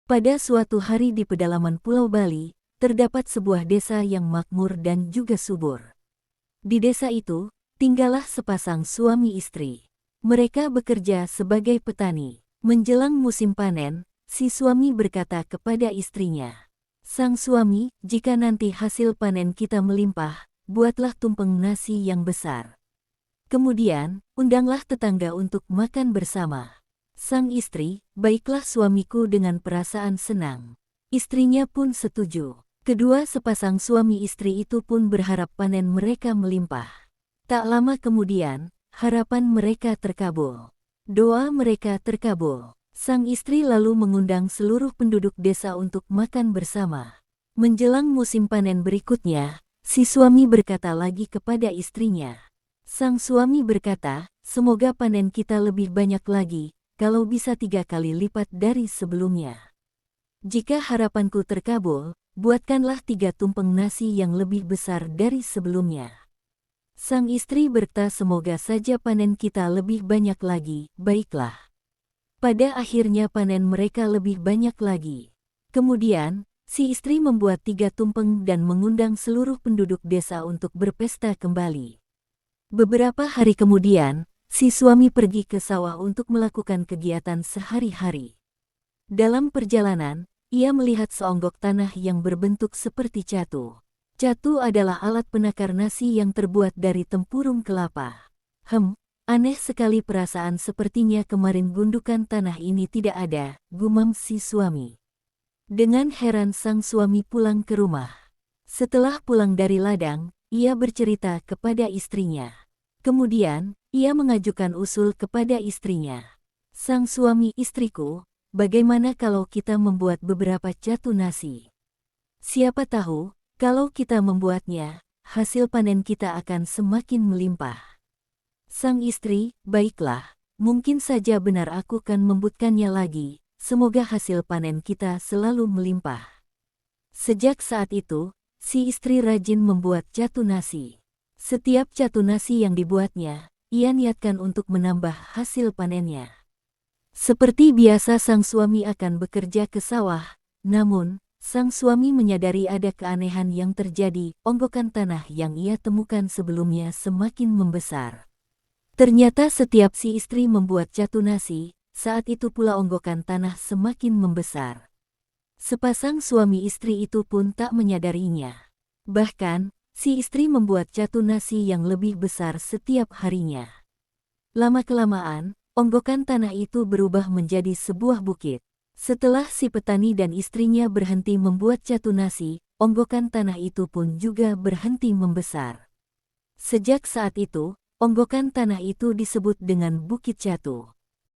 Pada suatu hari di pedalaman Pulau Bali, terdapat sebuah desa yang makmur dan juga subur. Di desa itu, tinggallah sepasang suami istri. Mereka bekerja sebagai petani. Menjelang musim panen, si suami berkata kepada istrinya, "Sang suami, jika nanti hasil panen kita melimpah, buatlah tumpeng nasi yang besar. Kemudian, undanglah tetangga untuk makan bersama." Sang istri, "Baiklah suamiku," dengan perasaan senang. Istrinya pun setuju. Kedua sepasang suami istri itu pun berharap panen mereka melimpah. Tak lama kemudian, harapan mereka terkabul. Doa mereka terkabul. Sang istri lalu mengundang seluruh penduduk desa untuk makan bersama. Menjelang musim panen berikutnya, si suami berkata lagi kepada istrinya. Sang suami berkata, "Semoga panen kita lebih banyak lagi, kalau bisa 3 kali lipat dari sebelumnya. Jika harapanku terkabul, buatkanlah 3 tumpeng nasi yang lebih besar dari sebelumnya." Sang istri berkata, "Semoga saja panen kita lebih banyak lagi." Baiklah. Pada akhirnya panen mereka lebih banyak lagi. Kemudian, si istri membuat 3 tumpeng dan mengundang seluruh penduduk desa untuk berpesta kembali. Beberapa hari kemudian, si suami pergi ke sawah untuk melakukan kegiatan sehari-hari. Dalam perjalanan, ia melihat seonggok tanah yang berbentuk seperti catu. Catu adalah alat penakar nasi yang terbuat dari tempurung kelapa. Aneh sekali, perasaan sepertinya kemarin gundukan tanah ini tidak ada, gumam si suami. Dengan heran sang suami pulang ke rumah. Setelah pulang dari ladang, ia bercerita kepada istrinya. Kemudian, ia mengajukan usul kepada istrinya. "Sang suami, istriku, bagaimana kalau kita membuat beberapa catu nasi? Siapa tahu, kalau kita membuatnya, hasil panen kita akan semakin melimpah." Sang istri, "Baiklah, mungkin saja benar, aku kan membuatkannya lagi, semoga hasil panen kita selalu melimpah." Sejak saat itu, si istri rajin membuat catu nasi. Setiap catu nasi yang dibuatnya, ia niatkan untuk menambah hasil panennya. Seperti biasa sang suami akan bekerja ke sawah, namun, sang suami menyadari ada keanehan yang terjadi. Onggokan tanah yang ia temukan sebelumnya semakin membesar. Ternyata setiap si istri membuat catu nasi, saat itu pula onggokan tanah semakin membesar. Sepasang suami istri itu pun tak menyadarinya. Bahkan, si istri membuat catu nasi yang lebih besar setiap harinya. Lama-kelamaan, onggokan tanah itu berubah menjadi sebuah bukit. Setelah si petani dan istrinya berhenti membuat catu nasi, onggokan tanah itu pun juga berhenti membesar. Sejak saat itu, onggokan tanah itu disebut dengan Bukit Catu.